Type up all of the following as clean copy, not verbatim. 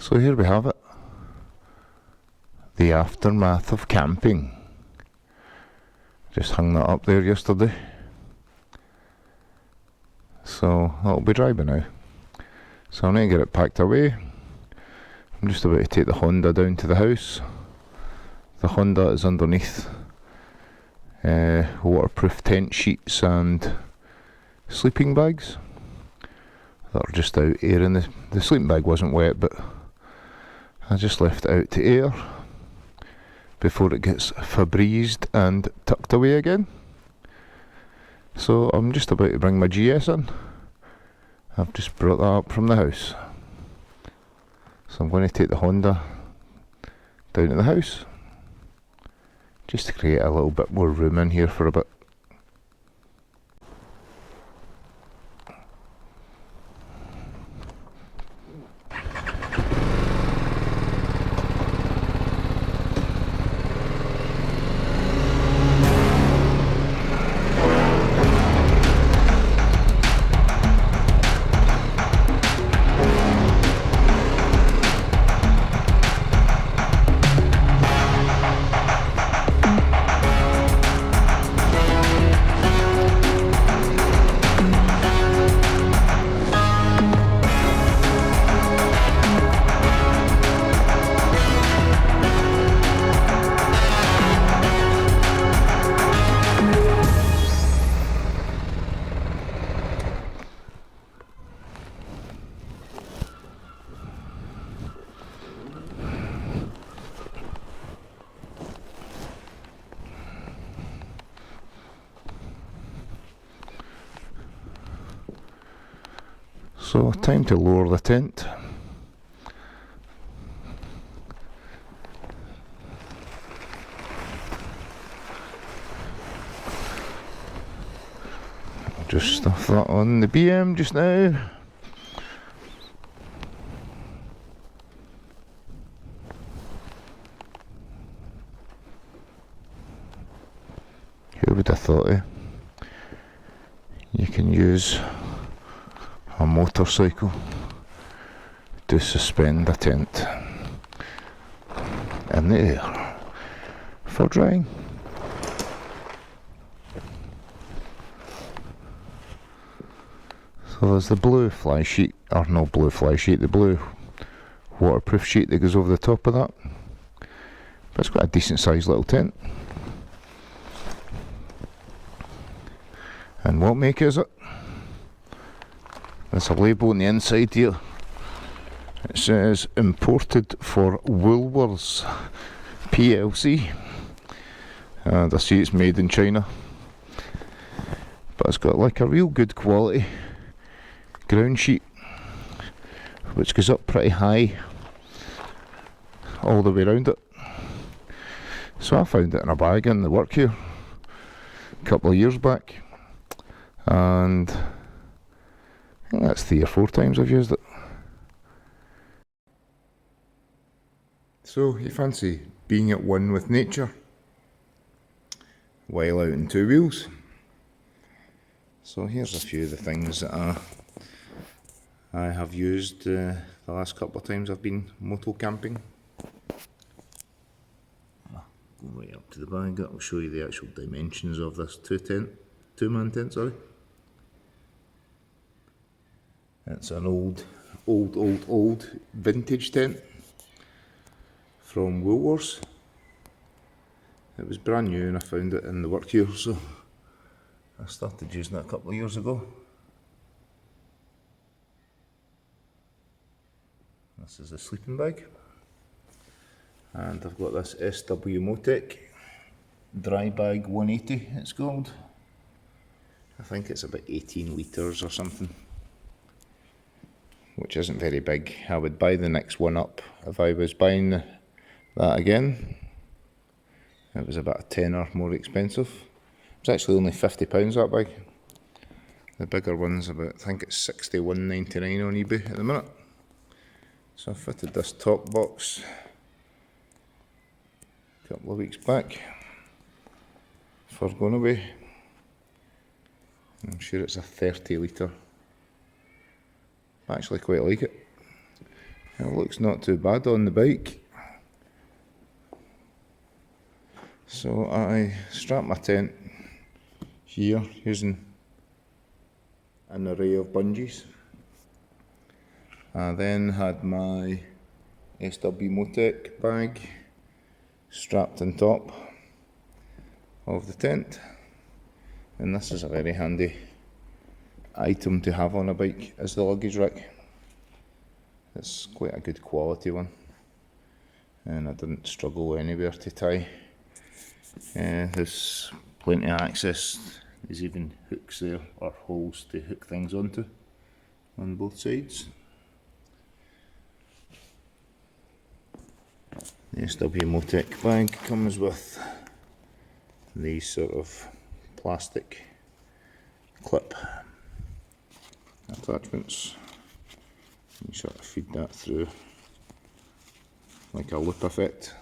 So here we have it. The aftermath of camping. Just hung that up there yesterday. So that'll be dry by now. So I need to get it packed away. I'm just about to take the Honda down to the house. The Honda is underneath waterproof tent sheets and sleeping bags that are just out airing. The sleeping bag wasn't wet, but I just left it out to air before it gets Febrezed and tucked away again. So I'm just about to bring my GS in. I've just brought that up from the house. So I'm going to take the Honda down to the house, just to create a little bit more room in here for a bit. So time to lower the tent. I'll just stuff that on the BM just now. Who would have thought you can use a motorcycle to suspend a tent in the air for drying. So there's the blue fly sheet, or no blue fly sheet, the blue waterproof sheet that goes over the top of that. But it's got a decent sized little tent. And what make is it? There's a label on the inside here. It says imported for Woolworths PLC, and I see it's made in China, but it's got like a real good quality ground sheet which goes up pretty high all the way around it. So I found it in a bag in the work here a couple of years back, and I think that's 3 or 4 times I've used it. So you fancy being at one with nature while out in 2 wheels? So here's a few of the things that I have used the last couple of times I've been motocamping. Go right up to the bag. I'll show you the actual dimensions of this two-man tent, sorry. It's an old vintage tent from Woolworths. It was brand new and I found it in the work here, so I started using it a couple of years ago. This is a sleeping bag, and I've got this SW Motec dry bag 180 it's called. I think it's about 18 litres or something, which isn't very big. I would buy the next one up if I was buying that again. It was about a tenner more expensive. It's actually only £50 that big. The bigger one's about, I think it's £61.99 on eBay at the minute. So I fitted this top box a couple of weeks back for going away. I'm sure it's a 30 litre. I actually quite like it. It looks not too bad on the bike. So I strapped my tent here using an array of bungees. I then had my SW bag strapped on top of the tent, and this is a very handy item to have on a bike as the luggage rack. It's quite a good quality one, and I didn't struggle anywhere to tie. There's plenty of access. There's even hooks there, or holes to hook things onto on both sides. The SW bag comes with these sort of plastic clip attachments. You sort of feed that through like a loop effect.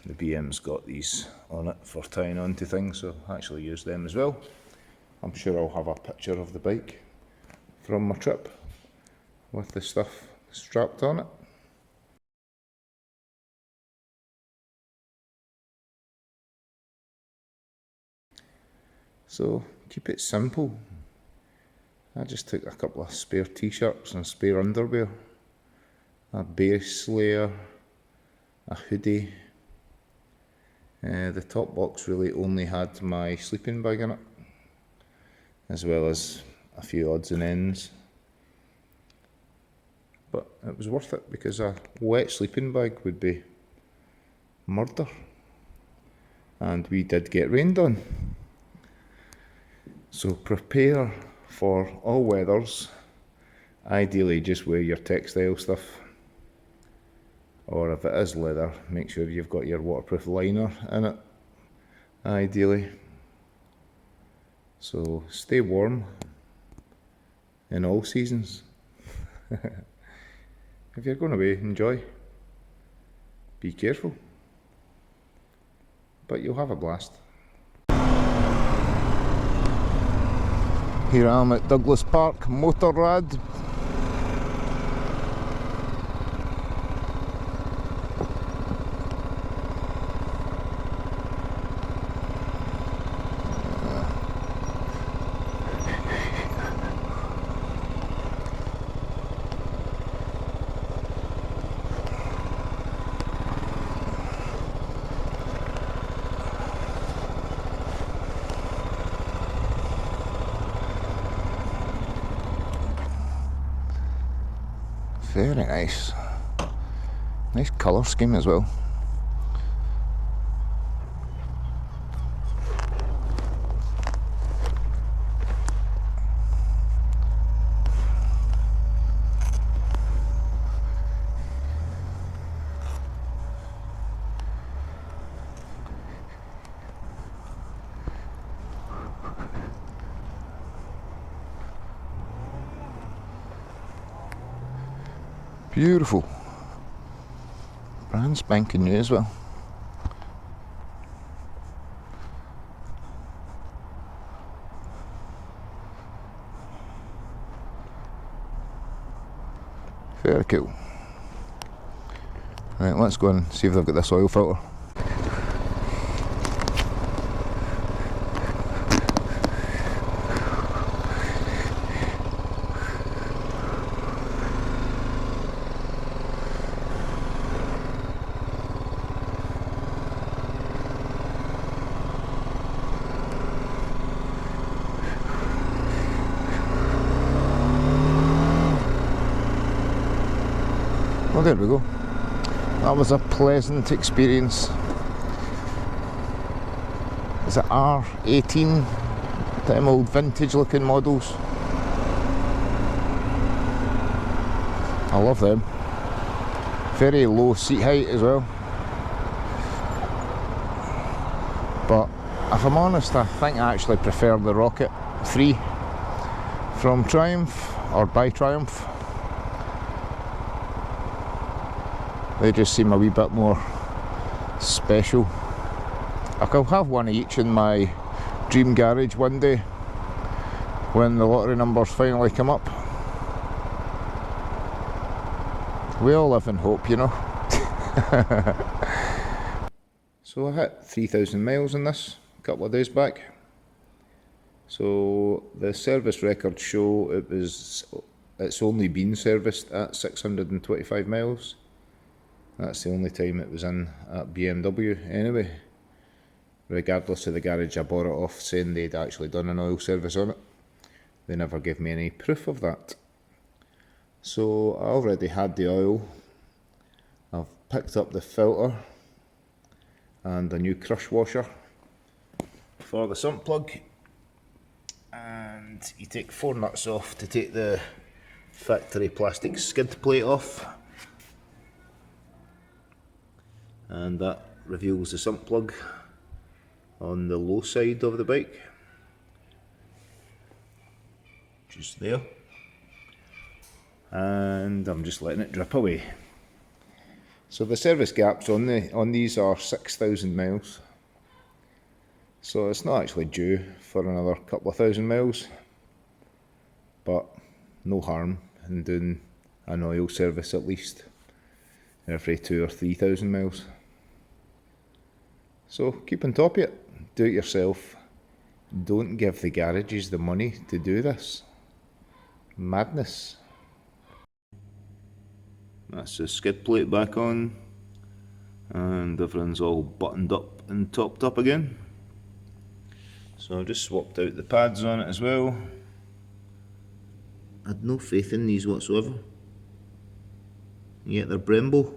The BM's got these on it for tying onto things, so I actually use them as well. I'm sure I'll have a picture of the bike from my trip with the stuff strapped on it. So keep it simple. I just took a couple of spare t-shirts and spare underwear, a base layer, a hoodie. The top box really only had my sleeping bag in it, as well as a few odds and ends. But it was worth it because a wet sleeping bag would be murder. And we did get rained on. So prepare for all weathers. Ideally just wear your textile stuff, or if it is leather, make sure you've got your waterproof liner in it, ideally. So stay warm in all seasons. If you're going away, enjoy. Be careful, but you'll have a blast. Here I am at Douglas Park, Motorrad. Very nice. Nice colour scheme as well. Beautiful. Brand spanking new as well. Very cool. Right, let's go and see if they've got this oil filter. Well, there we go. That was a pleasant experience. Is it R18? Them old vintage looking models. I love them. Very low seat height as well. But if I'm honest, I think I actually prefer the Rocket 3 from Triumph, or by Triumph. They just seem a wee bit more special. I could have one of each in my dream garage one day when the lottery numbers finally come up. We all live in hope, you know. So I hit 3,000 miles in this a couple of days back. So the service records show it's only been serviced at 625 miles. That's the only time it was in at BMW anyway, regardless of the garage I bought it off saying they'd actually done an oil service on it. They never gave me any proof of that. So I already had the oil. I've picked up the filter and a new crush washer for the sump plug, and you take 4 nuts off to take the factory plastic skid plate off, and that reveals the sump plug on the low side of the bike, just there, and I'm just letting it drip away. So the service gaps on these are 6,000 miles, so it's not actually due for another couple of thousand miles, but no harm in doing an oil service at least every 2,000 or 3,000 miles. So keep on top of it, do it yourself, don't give the garages the money to do this. Madness. That's the skid plate back on, and everything's all buttoned up and topped up again. So I've just swapped out the pads on it as well. I had no faith in these whatsoever. Yet they're Brembo.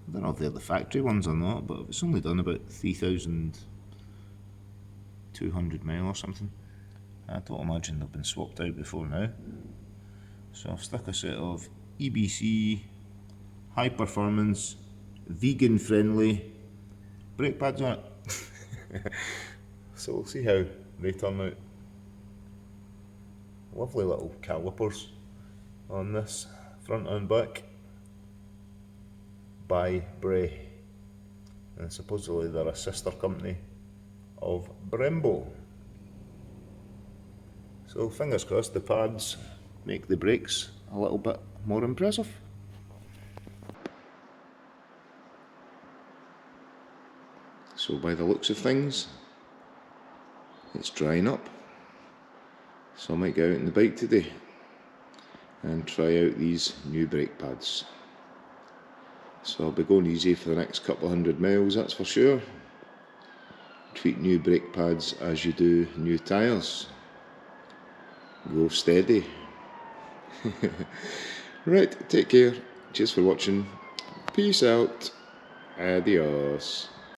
I don't know if they're the factory ones or not, but it's only done about 3,200 miles or something. I don't imagine they've been swapped out before now. So I've stuck a set of EBC, high performance, vegan friendly brake pads on it. So we'll see how they turn out. Lovely little calipers on this, front and back, by Bray, and supposedly they're a sister company of Brembo. So fingers crossed the pads make the brakes a little bit more impressive. So by the looks of things, it's drying up. So I might go out on the bike today and try out these new brake pads. So I'll be going easy for the next couple of 100 miles, that's for sure. Treat new brake pads as you do new tyres. Go steady. Right, take care. Cheers for watching. Peace out. Adios.